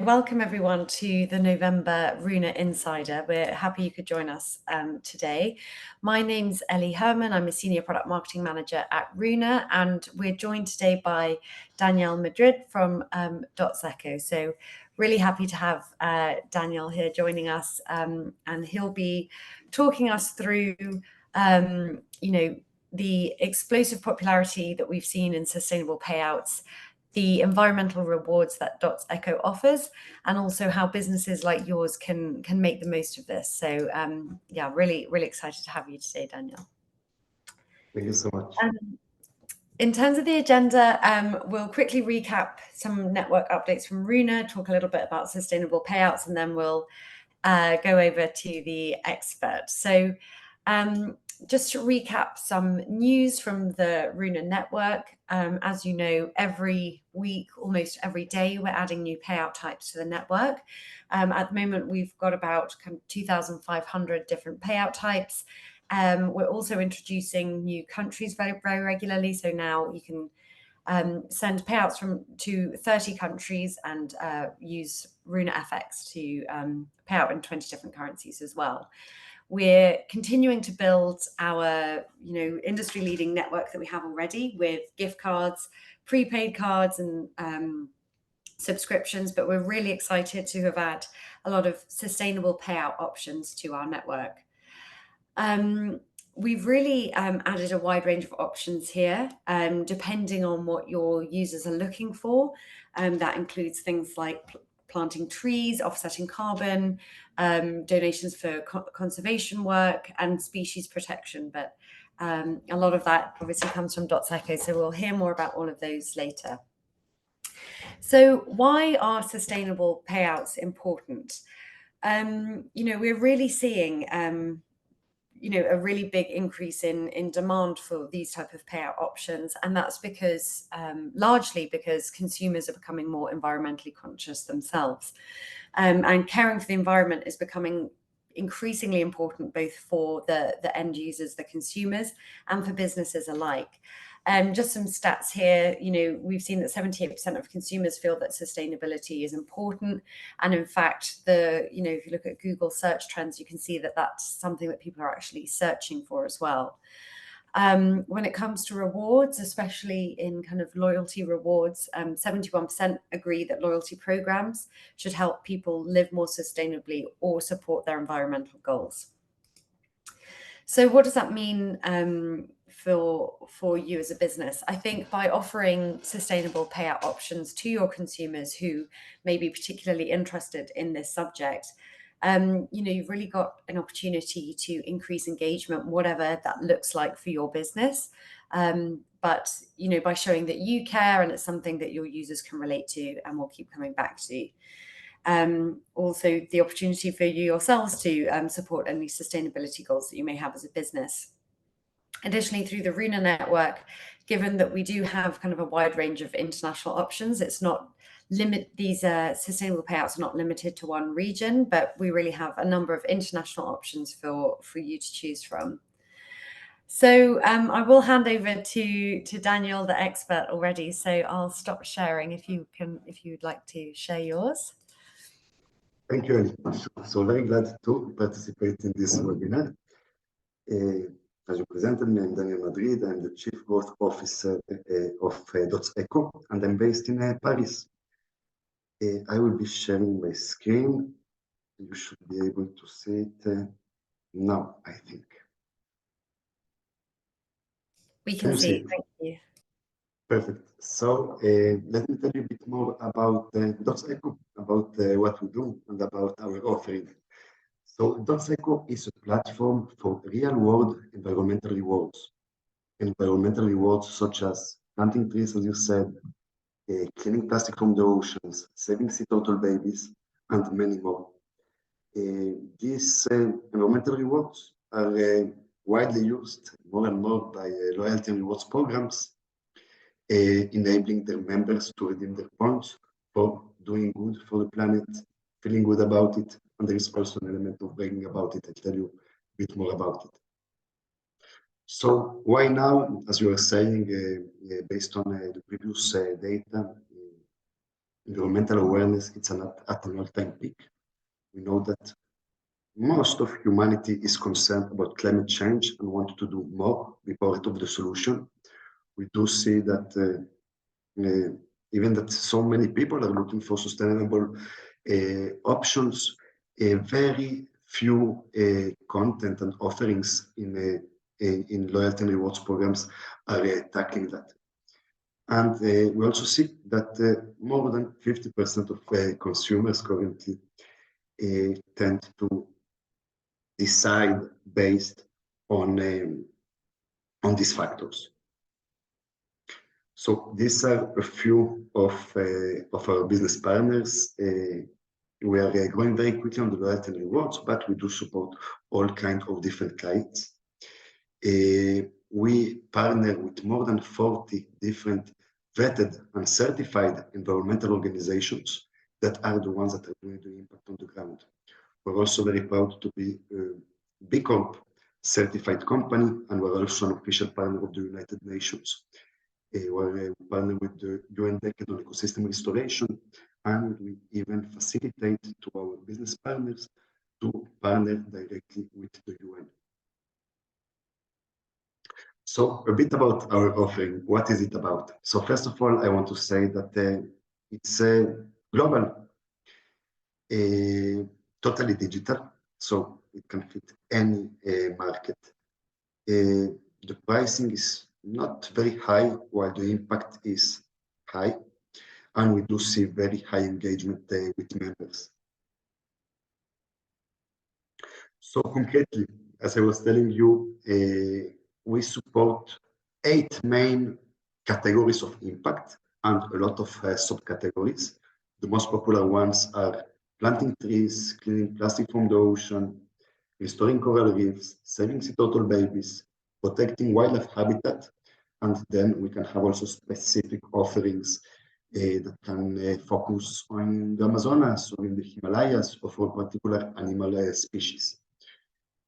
Welcome everyone to the November Runa Insider. We're happy you could join us today. My name's Ellie Herman. I'm a Senior Product Marketing Manager at Runa, and we're joined today by Daniel Madrid from Echo. So really happy to have Daniel here joining us, and he'll be talking us through, the explosive popularity that we've seen in sustainable payouts, the environmental rewards that Echo offers, and also how businesses like yours can make the most of this. So yeah, really excited to have you today, Daniel. Thank you so much. In terms of the agenda, we'll quickly recap some network updates from Runa, talk a little bit about sustainable payouts, and then we'll go over to the expert. So just to recap some news from the Runa network, as you know, every week, almost every day, we're adding new payout types to the network. At the moment, we've got about 2,500 different payout types. We're also introducing new countries very regularly. So now you can send payouts to 30 countries and use Runa FX to pay out in 20 different currencies as well. We're continuing to build our industry-leading network that we have already with gift cards, prepaid cards, and subscriptions, but we're really excited to have added a lot of sustainable payout options to our network. We've really added a wide range of options here, depending on what your users are looking for. That includes things like planting trees, offsetting carbon, donations for conservation work, and species protection. But a lot of that obviously comes from Echo, so we'll hear more about all of those later. So why are sustainable payouts important? We're really seeing a really big increase in demand for these type of payout options, and that's because largely because consumers are becoming more environmentally conscious themselves, and caring for the environment is becoming increasingly important both for the end users, the consumers, and for businesses alike. Just some stats here. We've seen that 78% of consumers feel that sustainability is important, and in fact, if you look at Google search trends, you can see that that's something that people are actually searching for as well. When it comes to rewards, especially in kind of loyalty rewards, 71% agree that loyalty programs should help people live more sustainably or support their environmental goals. So what does that mean for you as a business? I think by offering sustainable payout options to your consumers who may be particularly interested in this subject, you've really got an opportunity to increase engagement, whatever that looks like for your business. But by showing that you care and it's something that your users can relate to and will keep coming back to. Also, the opportunity for you yourselves to support any sustainability goals that you may have as a business. Additionally, through the Runa network, given that we do have kind of a wide range of international options, these sustainable payouts are not limited to one region, but we really have a number of international options for you to choose from. So I will hand over to Daniel, the expert already. So I'll stop sharing if you'd like to share yours. Thank you, Ellie. So very glad to participate in this webinar. As you presented me, I'm Daniel Madrid. I'm the Chief Growth Officer of Echo, and I'm based in Paris. I will be sharing my screen. You should be able to see it now, I think. We can see it. Thank you. Perfect. So let me tell you a bit more about Echo, about what we do and about our offering. So Echo is a platform for real-world environmental rewards. Environmental rewards such as planting trees, as you said, cleaning plastic from the oceans, saving sea turtle babies, and many more. These environmental rewards are widely used more and more by loyalty and rewards programs, enabling their members to redeem their points for doing good for the planet, feeling good about it, and there is also an element of bragging about it. I'll tell you a bit more about it. So why now? As you were saying, based on the previous data, environmental awareness it's at an all-time peak. We know that most of humanity is concerned about climate change and want to do more, be part of the solution. We do see that even that so many people are looking for sustainable options, very few content and offerings in loyalty and rewards programs are tackling that. And we also see that more than 50% of consumers currently tend to decide based on these factors. So these are a few of our business partners. We are growing very quickly on the loyalty and rewards, but we do support all kinds of different clients. We partner with more than 40 different vetted and certified environmental organizations that are the ones that are doing the impact on the ground. We're also very proud to be a B Corp certified company, and we're also an official partner of the United Nations. Where we partner with the UN Decade on Ecosystem Restoration, and we even facilitate to our business partners to partner directly with the UN. So a bit about our offering. What is it about? So first of all, I want to say that it's global, totally digital, so it can fit any market. The pricing is not very high, while the impact is high, and we do see very high engagement with members. So concretely, as I was telling you, we support 8 main categories of impact and a lot of subcategories. The most popular ones are planting trees, cleaning plastic from the ocean, restoring coral reefs, saving sea turtle babies, protecting wildlife habitat, and then we can have also specific offerings that can focus on the Amazonas or in the Himalayas or for particular animal species.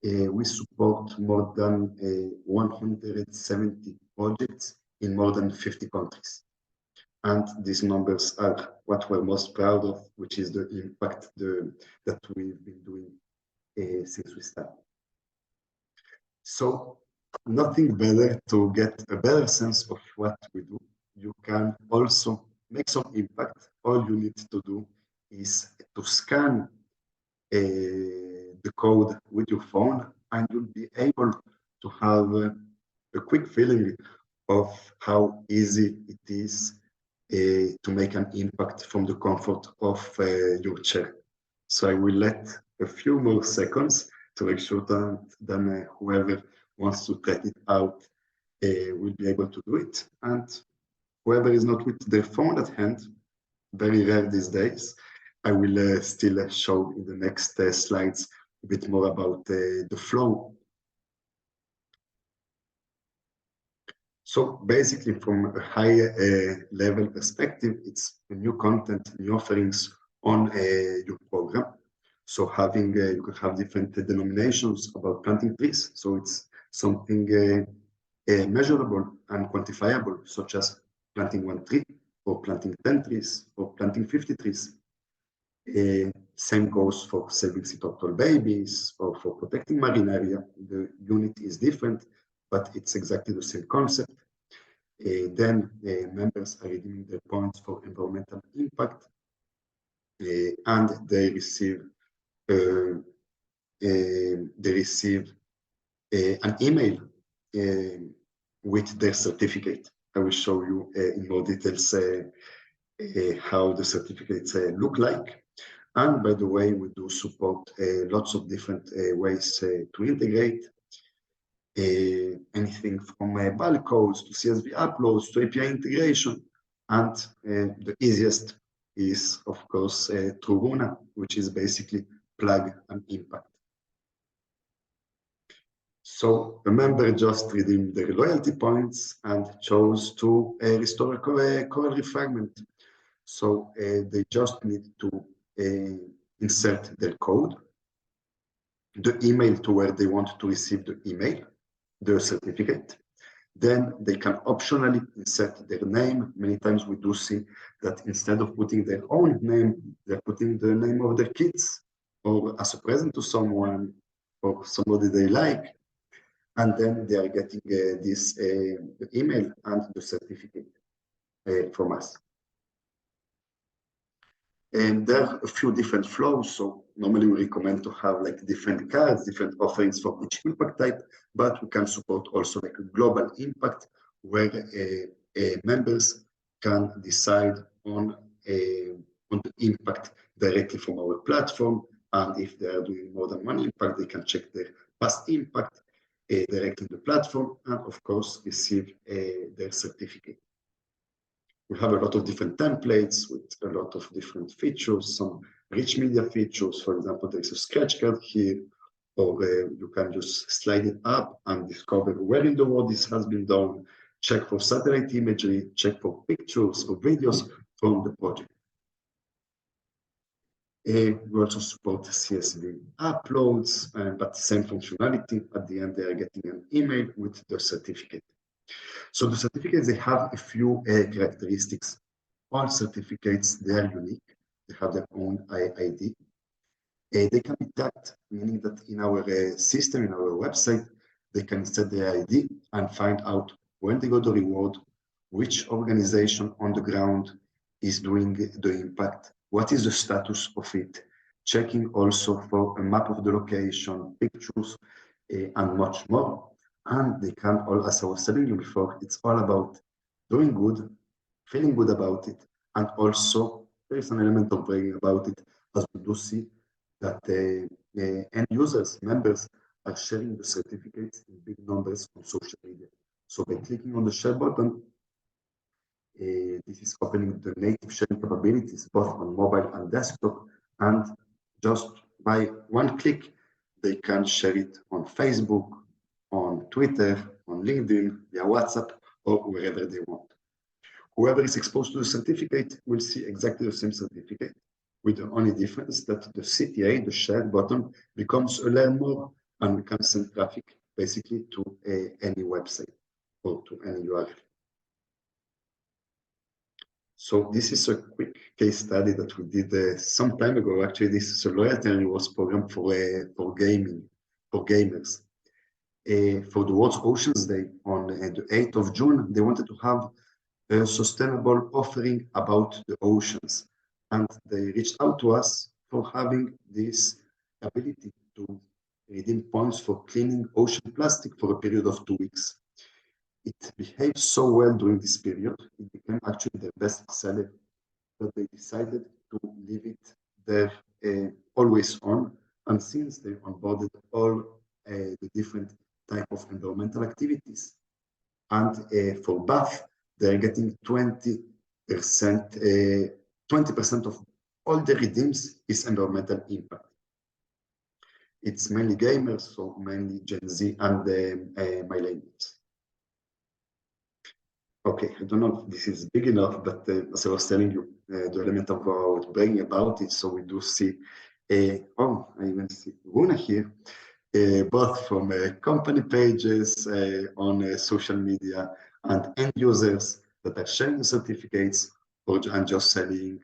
We support more than 170 projects in more than 50 countries. And these numbers are what we're most proud of, which is the impact that we've been doing since we started. So nothing better to get a better sense of what we do. You can also make some impact. All you need to do is to scan the code with your phone, and you'll be able to have a quick feeling of how easy it is to make an impact from the comfort of your chair. So I will let a few more seconds to make sure that whoever wants to try it out will be able to do it. And whoever is not with their phone at hand, very rare these days, I will still show in the next slides a bit more about the flow. So basically, from a high level perspective, it's a new content, new offerings on your program. So having you can have different denominations about planting trees. So it's something measurable and quantifiable, such as planting 1 tree, or planting 10 trees, or planting 50 trees. Same goes for saving sea turtle babies or for protecting marine area. The unit is different, but it's exactly the same concept. Then members are redeeming their points for environmental impact, and they receive an email with their certificate. I will show you in more details how the certificates look like. And by the way, we do support lots of different ways to integrate anything from bulk codes to CSV uploads to API integration. And the easiest is, of course, through Runa, which is basically plug and impact. So a member just redeemed their loyalty points and chose to restore a coral reef fragment. So they just need to insert their code, the email to where they want to receive the email, the certificate, Then they can optionally insert their name. Many times we do see that instead of putting their own name, they're putting the name of their kids or as a present to someone or somebody they like. And then they are getting this email and the certificate from us. And there are a few different flows. So normally we recommend to have like different cards, different offerings for each impact type, but we can support also like a global impact where members can decide on the impact directly from our platform. And if they are doing more than one impact, they can check their past impact directly in the platform and of course receive their certificate. We have a lot of different templates with a lot of different features, some rich media features. For example, there's a scratch card here, or you can just slide it up and discover where in the world this has been done, check for satellite imagery, check for pictures or videos from the project. We also support CSV uploads, but same functionality. At the end, they are getting an email with the certificate. So the certificates, they have a few characteristics. All certificates, they are unique. They have their own ID. They can be tagged, meaning that in our system, in our website, they can set their ID and find out when they got the reward, which organization on the ground is doing the impact, what is the status of it, checking also for a map of the location, pictures, and much more. And they can all, as I was telling you before, it's all about doing good, feeling good about it, and also there is an element of bragging about it, as we do see that end users, members, are sharing the certificates in big numbers on social media. So by clicking on the share button, this is opening the native sharing capabilities both on mobile and desktop, and just by one click, they can share it on Facebook, on Twitter, on LinkedIn, via WhatsApp, or wherever they want. Whoever is exposed to the certificate will see exactly the same certificate, with the only difference that the CTA, the share button, becomes a learn more and we can send traffic basically to any website or to any URL. So this is a quick case study that we did some time ago. Actually, this is a loyalty and rewards program for gaming, for gamers. For the World's Oceans Day on the 8th of June, they wanted to have a sustainable offering about the oceans. And they reached out to us for having this ability to redeem points for cleaning ocean plastic for a period of 2 weeks. It behaved so well during this period, it became actually their best seller, that they decided to leave it there always on. And since they onboarded all the different type of environmental activities, and for bath, they're getting 20%, 20% of all the redeems is environmental impact. It's mainly gamers, so mainly Gen Z and millennials. Okay, I don't know if this is big enough, but as I was telling you, the element of bragging about it, so we do see, oh, I even see Runa here, both from company pages on social media and end users that are sharing the certificates and just selling,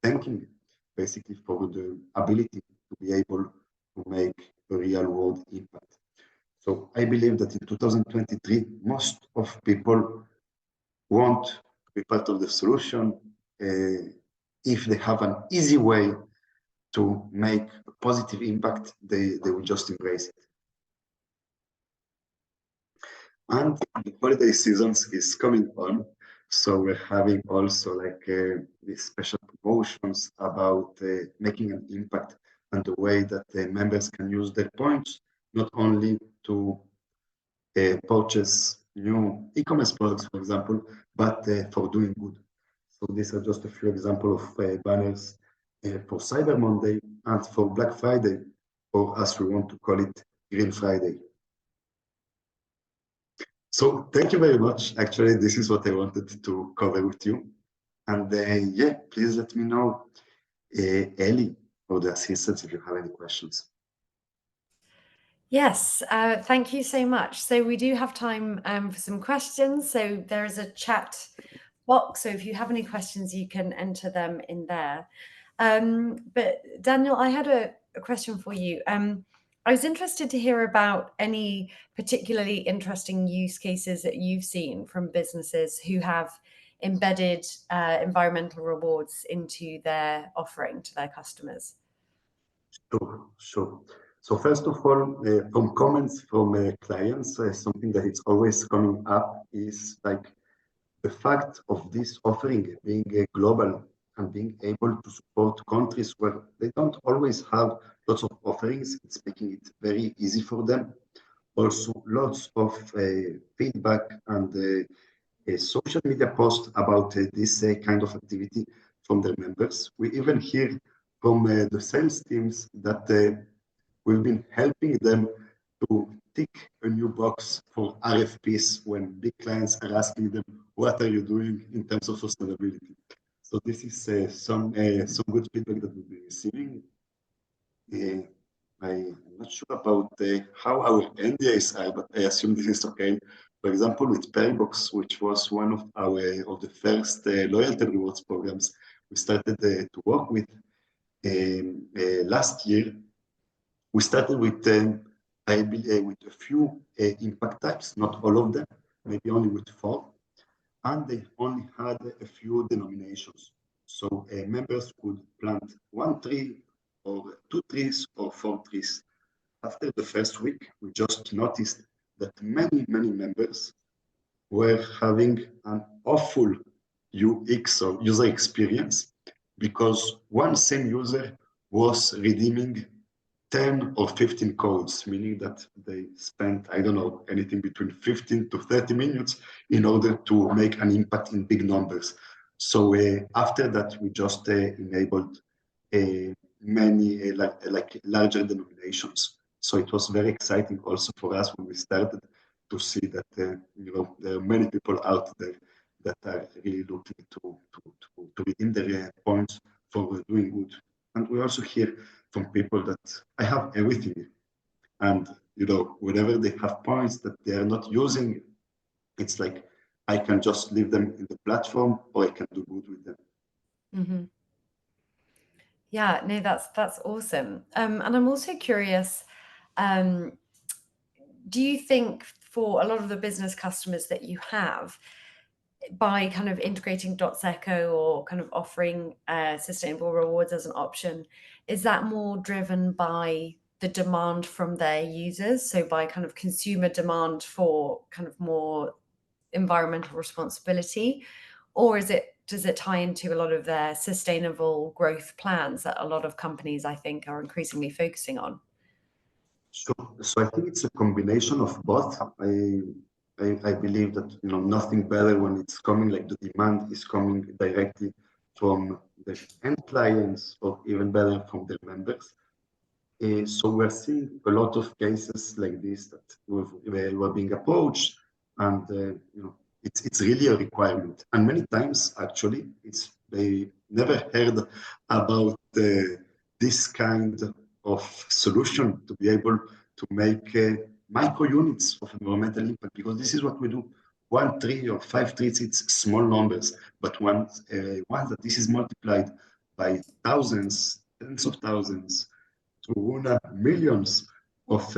thanking basically for the ability to be able to make a real world impact. So I believe that in 2023, most of people want to be part of the solution if they have an easy way to make a positive impact, they will just embrace it. And the holiday seasons is coming on, so we're having also like these special promotions about making an impact and the way that the members can use their points, not only to purchase new e-commerce products, for example, but for doing good. So these are just a few examples of banners for Cyber Monday and for Black Friday, or as we want to call it, Green Friday. So thank you very much. Actually, this is what I wanted to cover with you. And yeah, please let me know, Ellie or the assistants, if you have any questions. Yes, thank you so much. So we do have time for some questions. So there is a chat box. So if you have any questions, you can enter them in there. But Daniel, I had a question for you. I was interested to hear about any particularly interesting use cases that you've seen from businesses who have embedded environmental rewards into their offering to their customers. Sure, sure. So first of all, from comments from clients, something that is always coming up is like the fact of this offering being global and being able to support countries where they don't always have lots of offerings. It's making it very easy for them. Also, lots of feedback and a social media post about this kind of activity from their members. We even hear from the sales teams that we've been helping them to tick a new box for RFPs when big clients are asking them, what are you doing in terms of sustainability? So this is some good feedback that we've been receiving. Uh, I'm not sure about how our NDAs are, but I assume this is okay. For example, with Peribox, which was one of the first loyalty rewards programs we started to work with last year. We started with with a few impact types, not all of them, maybe only with four, and they only had a few denominations. So members could plant one tree or two trees or four trees. After the first week, we just noticed that many members were having an awful UX or user experience because one same user was redeeming 10 or 15 codes, meaning that they spent, I don't know, anything between 15 to 30 minutes in order to make an impact in big numbers. So after that, we just enabled many like larger denominations. So it was very exciting also for us when we started to see that there are many people out there that are really looking to redeem their points for doing good. And we also hear from people that I have everything, and whenever they have points that they are not using, it's like I can just leave them in the platform or I can do good with them. Mm-hmm. Yeah, no, that's awesome. And I'm also curious, um, do you think for a lot of the business customers that you have, by kind of integrating DotSeco or kind of offering sustainable rewards as an option, is that more driven by the demand from their users? So by kind of consumer demand for kind of more environmental responsibility, or does it tie into a lot of their sustainable growth plans that a lot of companies, I think, are increasingly focusing on? So I think it's a combination of both. I believe that nothing better when it's coming like the demand is coming directly from the end clients or even better from their members. So we're seeing a lot of cases like this that were being approached, and it's really a requirement. And many times, actually, it's they never heard about this kind of solution to be able to make micro units of environmental impact, because this is what we do. One tree or five trees, it's small numbers, but once that this is multiplied by thousands, tens of thousands, to Runa millions of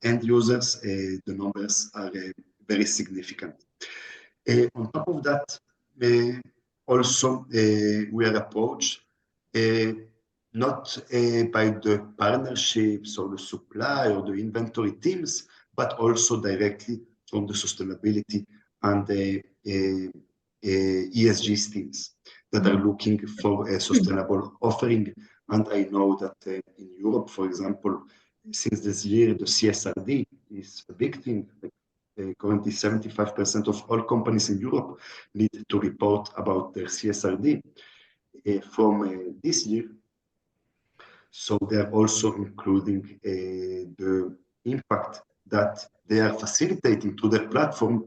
end users, the numbers are very significant. On top of that, also we are approached uh, not by the partnerships or the supply or the inventory teams, but also directly from the sustainability and the ESG teams that are looking for a sustainable offering. And I know that in Europe, for example, since this year, the CSRD is a big thing. Currently, 75% of all companies in Europe need to report about their CSRD from this year. So they are also including the impact that they are facilitating to their platform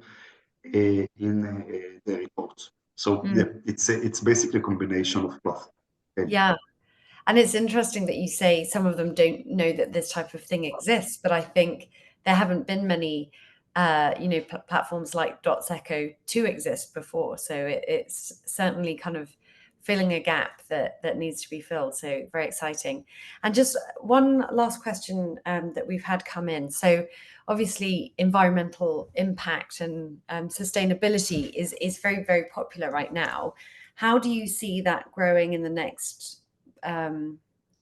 in their reports. So yeah, it's basically a combination of both. Okay. Yeah. And it's interesting that you say some of them don't know that this type of thing exists, but I think there haven't been many, platforms like Echo to exist before. So it's certainly kind of filling a gap that needs to be filled. So very exciting. And just one last question that we've had come in. So obviously, environmental impact and sustainability is very, very popular right now. How do you see that growing in the next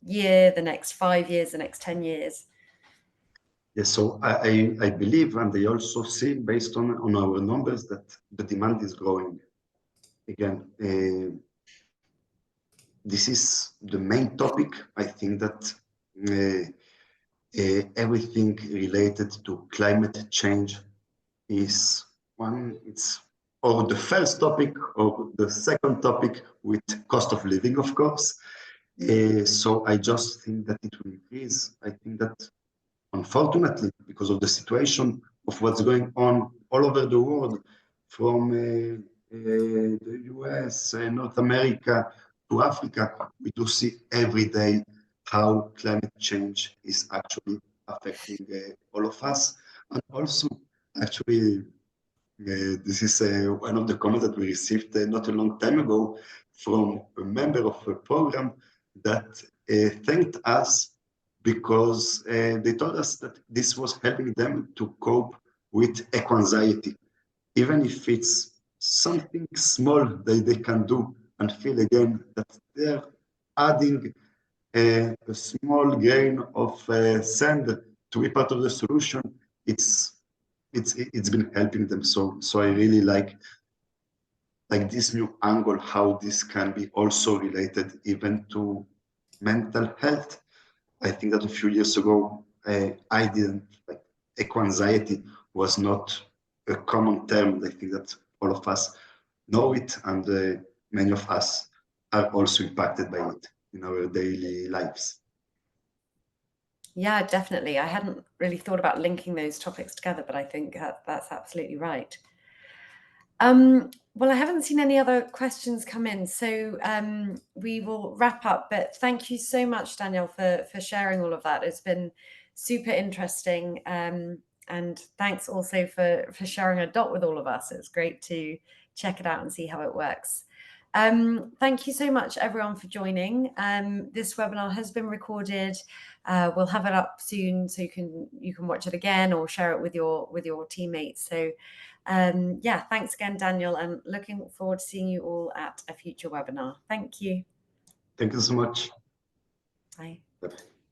year, the next 5 years, the next 10 years? Yes, so I believe, and I also see based on our numbers, that the demand is growing. Again, this is the main topic. I think that everything related to climate change is it's or the first topic or the second topic, with cost of living, of course. So I just think that it will increase. I think that, unfortunately, because of the situation of what's going on all over the world, from the US, North America to Africa, we do see every day how climate change is actually affecting all of us. And also, actually, this is one of the comments that we received not a long time ago from a member of a program that thanked us because they told us that this was helping them to cope with eco-anxiety, even if it's something small that they can do and feel again that they're adding a small grain of sand to be part of the solution. It's been helping them. So I really like this new angle, how this can be also related even to mental health. I think that a few years ago, I didn't like eco-anxiety was not a common term. I think that all of us know it, and many of us are also impacted by it in our daily lives. Yeah, definitely. I hadn't really thought about linking those topics together, but I think that's absolutely right. Well, I haven't seen any other questions come in, so we will wrap up. But thank you so much, Daniel, for sharing all of that. It's been super interesting, and thanks also for sharing a dot with all of us. It's great to check it out and see how it works. Thank you so much, everyone, for joining. This webinar has been recorded. We'll have it up soon, so you can watch it again or share it with your teammates. So. Yeah, thanks again, Daniel, and looking forward to seeing you all at a future webinar. Thank you. Thank you so much. Bye. Bye.